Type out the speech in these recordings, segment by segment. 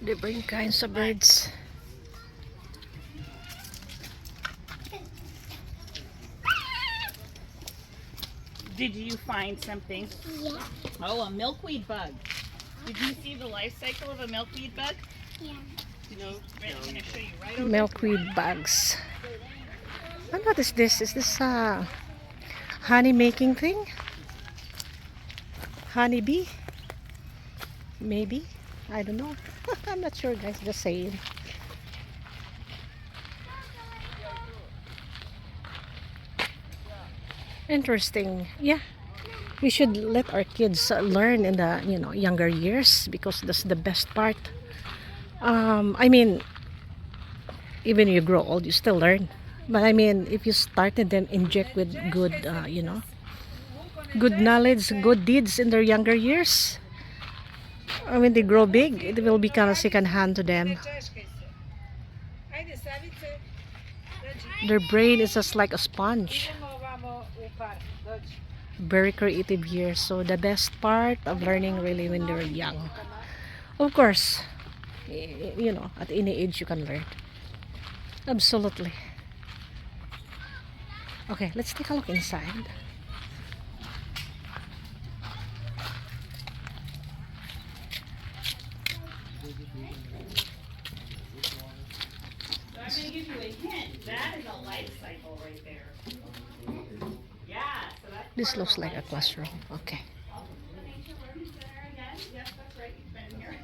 Different kinds of birds. Did you find something? Yeah. Oh, a milkweed bug. Did you see the life cycle of a milkweed bug? Yeah. No. Right, I'm going to show you right over Milkweed bugs. And what is this? Is this a honey making thing? Honey bee? Maybe. I don't know. I'm not sure, guys. Just saying. Interesting. Yeah. We should let our kids learn in the younger years, because that's the best part. I mean, even you grow old, you still learn. But I mean, if you started them inject with good, good knowledge, good deeds in their younger years, when they grow big, it will become a second hand to them. Their brain is just like a sponge. Very creative years. So the best part of learning really when they're young. Of course, at any age you can learn. Absolutely. Okay, let's take a look inside. So I'm going to give you a hint. That is a life cycle right there. Yeah, so that's This part looks of a like a life classroom. Okay. The Nature Learning Center again. Yes, that's right. You've been here.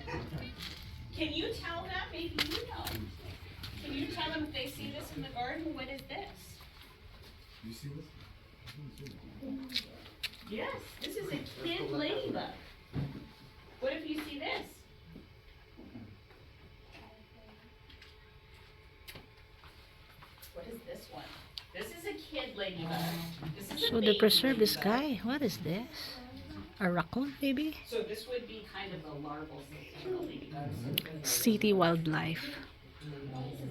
Can you tell them? Maybe you know. Can you tell them if they see this in the garden? What is this? You see this? Yes, this is a kid ladybug. What if you see this? What is this one? This is a kid ladybug. This is a So they baby preserve this ladybug. guy. What is this? A raccoon, maybe? So this would be kind of the larval stage of the ladybug. City wildlife. This is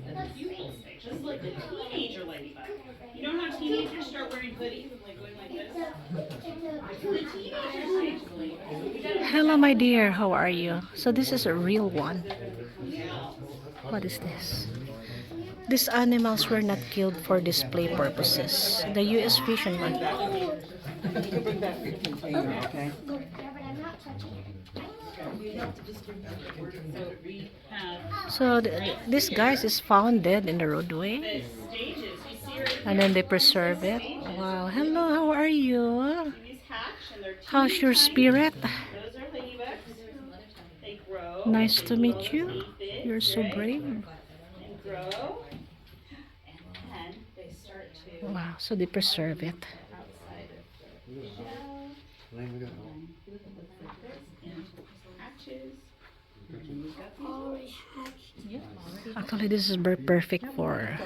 the pupal stage. This is like the teenager ladybug. You know how teenagers start wearing hoodies and like going like this? This is the teenager stage of the ladybug. Hello, my dear. How are you? So this is a real one. What is this? These animals were not killed for display purposes. The U.S. Fish and Wildlife. You can bring that 15 for you, okay? Yeah, but I'm not touching it. So we have So this guys is found dead in the the roadway, stages. You see right and then they preserve it. Wow. Hello. How are you? these hatch and they're How's your teeny tiny. spirit? Those are ladybugs. They grow. Nice they to grow meet you. big, You're so right? brave. And grow. And then they start to Wow. So they preserve it. outside of the shell. And hatches. And we've got these Always hatched. Actually, this is very perfect for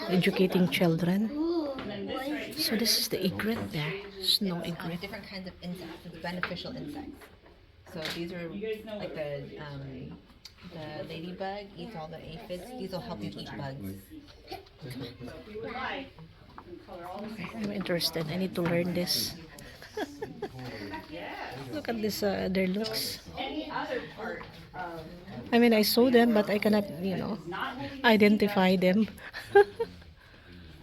educating children. Ooh. So this is the egret there, snow egret. Different kinds of insects. It's beneficial insects. So these are like the ladybug eats all the aphids. These will help you eat bugs. we would like and color all the Okay, I'm interested. I need to learn this. Look at this, their looks. any other part of I mean, I saw them, but I cannot, not holding identify them.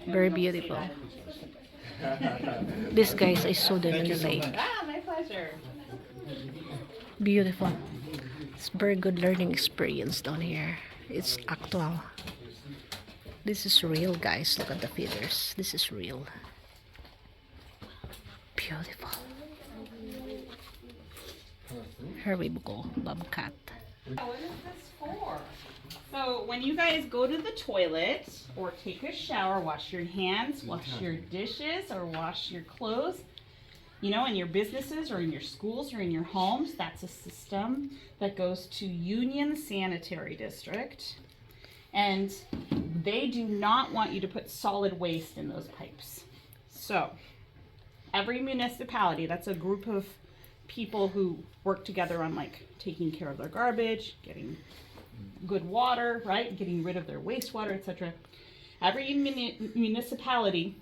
Very beautiful. These guys, I saw them in the lake. my pleasure. Beautiful. It's very good learning experience down here. It's actual. This is real, guys. Look at the feathers. This is real. Beautiful. Here we go, bobcat. What is this for? So when you guys go to the toilet or take a shower, wash your hands, wash your dishes, or wash your clothes, in your businesses or in your schools or in your homes, that's a system that goes to Union Sanitary District. And they do not want you to put solid waste in those pipes. So every municipality, that's a group of people who work together on like taking care of their garbage, getting good water, right? Getting rid of their wastewater, etc. Every municipality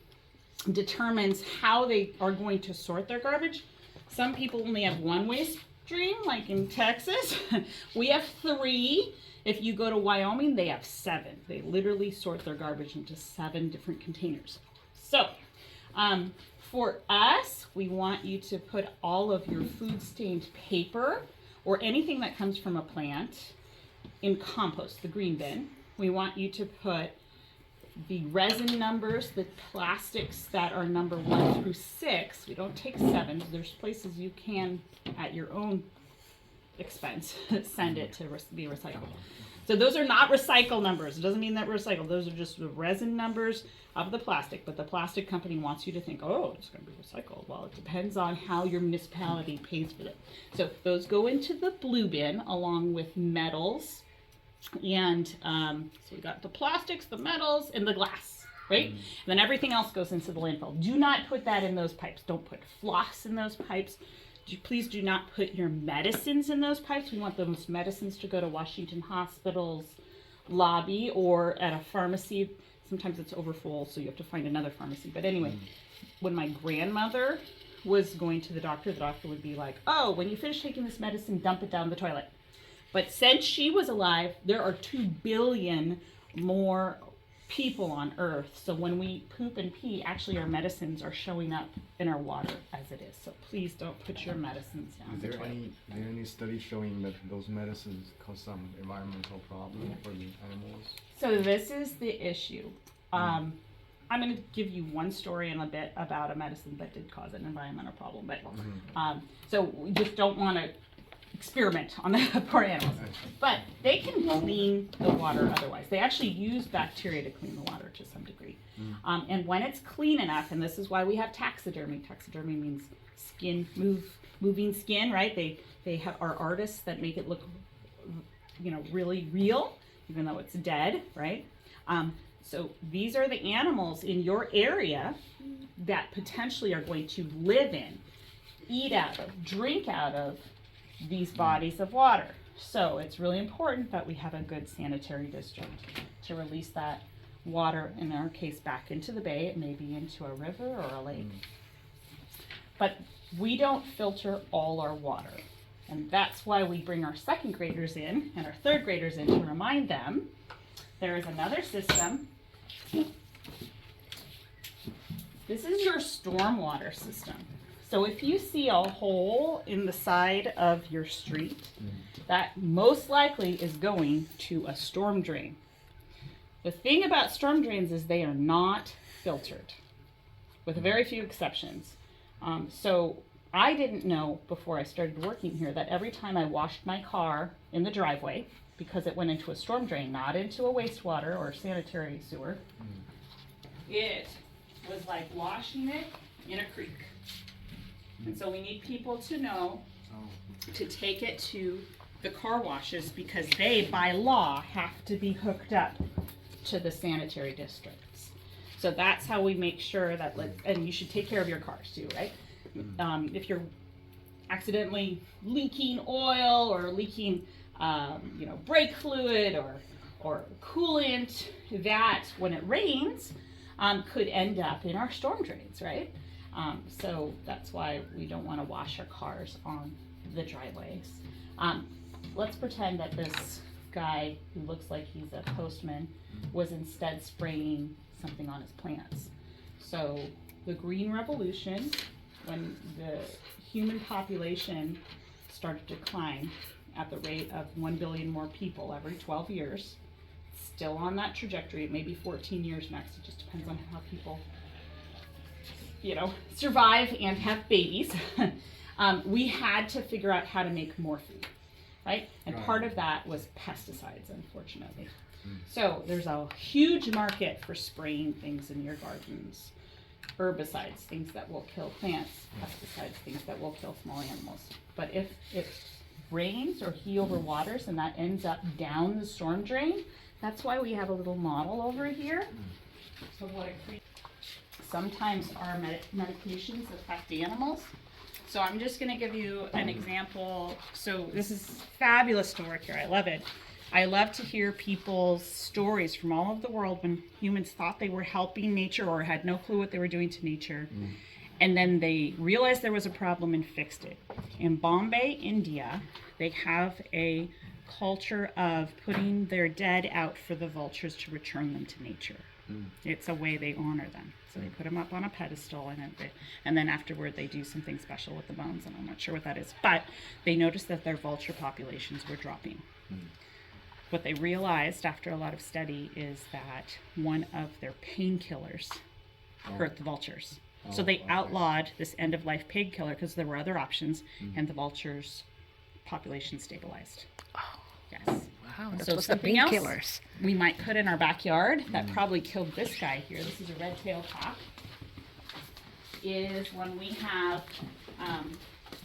determines how they are going to sort their garbage. Some people only have one waste dream, like in Texas, we have 3. If you go to Wyoming, they have 7. They literally sort their garbage into 7 different containers. So, for us, we want you to put all of your food stained paper or anything that comes from a plant in compost, the green bin. We want you to put the resin numbers, the plastics that are number 1 through 6. We don't take 7. There's places you can, at your own expense, send it to be recycled. So those are not recycle numbers. It doesn't mean that recycled. Those are just the resin numbers of the plastic. But the plastic company wants you to think, oh, it's going to be recycled. Well, it depends on how your municipality pays for it. So those go into the blue bin along with metals. And so we got the plastics, the metals, and the glass, right? And then everything else goes into the landfill. Do not put that in those pipes. Don't put floss in those pipes. Please do not put your medicines in those pipes. We want those medicines to go to Washington Hospital's lobby or at a pharmacy. Sometimes it's overfull, so you have to find another pharmacy. But anyway, when my grandmother was going to the doctor would be like, oh, when you finish taking this medicine, dump it down the toilet. But since she was alive, there are 2 billion more people on Earth. So when we poop and pee, actually our medicines are showing up in our water as it is. So please don't put your medicines down Is the there toilet. any studies showing that those medicines cause some environmental problem for the animals? So this is the issue. I'm going to give you one story in a bit about a medicine that did cause an environmental problem. But so we just don't want to experiment on the poor animals. But they can clean the water otherwise. They actually use bacteria to clean the water to some degree. And when it's clean enough, and this is why we have taxidermy. Taxidermy means skin, moving skin, right? They are artists that make it look, really real, even though it's dead, right? So these are the animals in your area that potentially are going to live in, eat out of, drink out of these bodies of water. So it's really important that we have a good sanitary district to release that water, in our case, back into the bay. It may be into a river or a lake. But we don't filter all our water. And that's why we bring our 2nd graders in and our 3rd graders in to remind them there is another system. This is your stormwater system. So if you see a hole in the side of your street, that most likely is going to a storm drain. The thing about storm drains is they are not filtered, with very few exceptions. So I didn't know before I started working here that every time I washed my car in the driveway, because it went into a storm drain, not into a wastewater or sanitary sewer, it was like washing it in a creek. And so we need people to know to take it to the car washes because they, by law, have to be hooked up to the sanitary districts. So that's how we make sure that, and you should take care of your cars too, right? If you're accidentally leaking oil or leaking, brake fluid or coolant, that when it rains, could end up in our storm drains, right? So that's why we don't want to wash our cars on the driveways. Let's pretend that this guy who looks like he's a postman was instead spraying something on his plants. So the Green Revolution, when the human population started to decline at the rate of 1 billion more people every 12 years, still on that trajectory. It may be 14 years next. It just depends on how people survive and have babies. We had to figure out how to make more food, right? And part of that was pesticides, unfortunately. So there's a huge market for spraying things in your gardens. Herbicides, things that will kill plants, pesticides, things that will kill small animals. But if it rains or he overwaters and that ends up down the storm drain, that's why we have a little model over here. So what it creates. Sometimes our medications affect animals. So I'm just going to give you an example. So this is fabulous to work here. I love it. I love to hear people's stories from all over the world when humans thought they were helping nature or had no clue what they were doing to nature. And then they realized there was a problem and fixed it. In Bombay, India, they have a culture of putting their dead out for the vultures to return them to nature. It's a way they honor them. So they put them up on a pedestal, and then afterward they do something special with the bones, and I'm not sure what that is. But they noticed that their vulture populations were dropping. What they realized after a lot of study is that one of their painkillers hurt the vultures. So they outlawed this end-of-life painkiller because there were other options, and the vultures' population stabilized. Yes. Wow, that So was the something else painkillers. we might put in our backyard that probably killed this guy here. This is a red-tailed hawk. Is when we have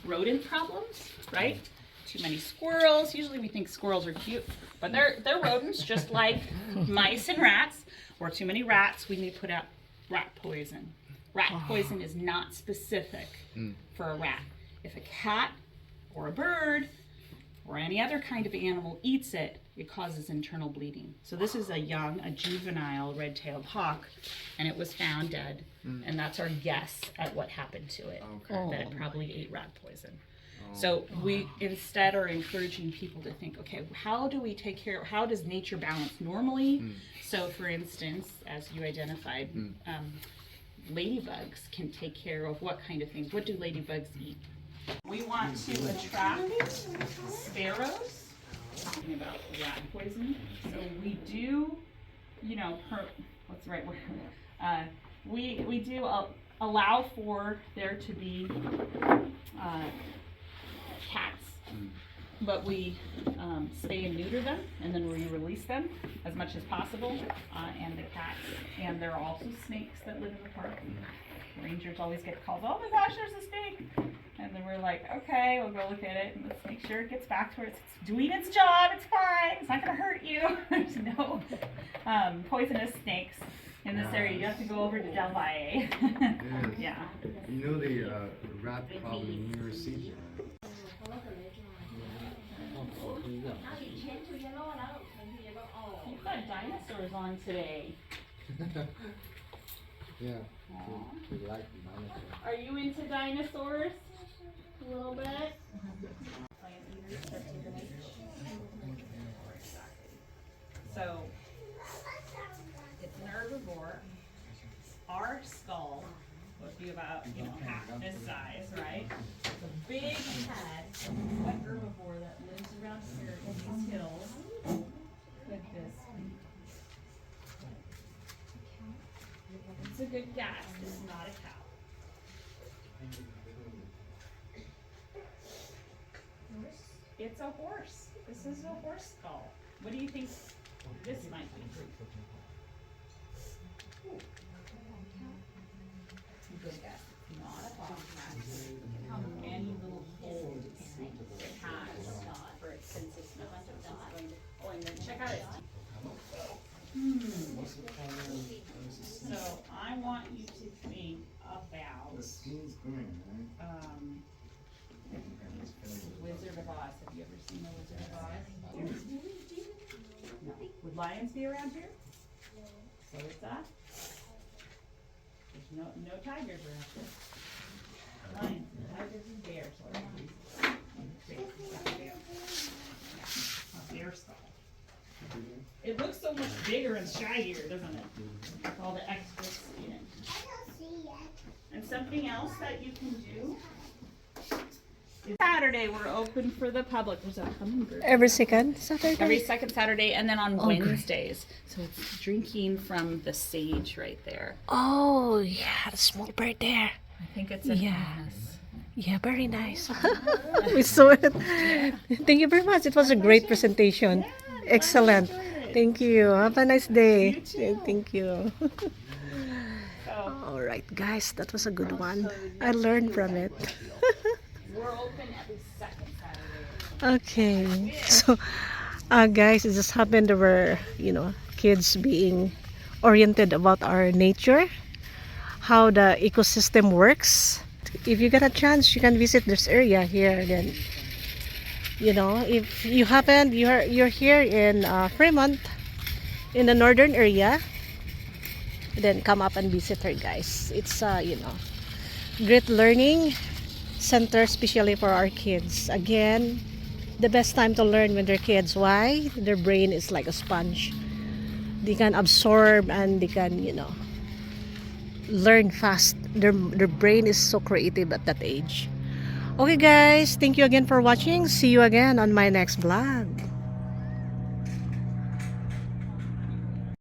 rodent problems, right? Too many squirrels. Usually we think squirrels are cute, but they're rodents just like mice and rats. Or too many rats, we need to put out rat poison. Rat poison is not specific for a rat. If a cat or a bird or any other kind of animal eats it, it causes internal bleeding. So this is a juvenile red-tailed hawk, and it was found dead. And that's our guess at what happened to it. Okay. That it probably ate rat poison. So we instead are encouraging people to think, okay, how do we take care of, how does nature balance normally? So for instance, as you identified, ladybugs can take care of what kind of things? What do ladybugs eat? We want to attract sparrows. Talking about rat poison. So we do, what's the right word? We do allow for there to be cats, but we spay and neuter them, and then we release them as much as possible. And the cats, and there are also snakes that live in the park. Rangers always get calls, oh my gosh, there's a snake. And then we're like, okay, we'll go look at it and let's make sure it gets back to where it's doing its job. It's fine. It's not going to hurt you. There's no poisonous snakes in this area. You have to go over to Del Valle. Yeah. You know the rat problem in New York City? You've got dinosaurs on today. Yeah. We like dinosaurs. Are you into dinosaurs? A little bit? So, it's an herbivore. Our skull would be about, half this size, right? It's a big head, what herbivore that lives around here in these hills like this. It's a good guess. It's not a cow. It's a horse. This is a horse skull. What do you think this might be? Good guess. It's not a bobcat. Look how many little holes it has for its consistent. Oh, and then check out its So I want you to think about The scene's going, right? Wizard of Oz. Have you ever seen the Wizard of Oz? No. Would lions be around here? So is that? There's no tigers around here. Lions, tigers, and bears. A bear skull. It looks so much bigger and shinier, doesn't it? With all the extra skin. And something else that you can do is Saturday we're open for the public. There's a hummingbird. Every second Saturday? Every second Saturday, and then on great. Wednesdays. So it's drinking from the sage right there. Oh, yeah, the small bird there. I think it's a Yeah. Hannes. Yeah, very nice. We saw it. Thank you very much. It was a great presentation. Excellent. Thank you. Have a nice day. You too. Thank you. So All right, guys, that was a good one. I learned from it. we're open every second Saturday. Okay, so guys, it just happened there were, kids being oriented about our nature, how the ecosystem works. If you get a chance, you can visit this area here. Then, if you happen, you're here in Fremont, in the northern area, then come up and visit her, guys. It's great learning center, especially for our kids. Again, the best time to learn when they're kids. Why? Their brain is like a sponge. They can absorb and they can, learn fast. Their brain is so creative at that age. Okay guys, thank you again for watching. See you again on my next vlog.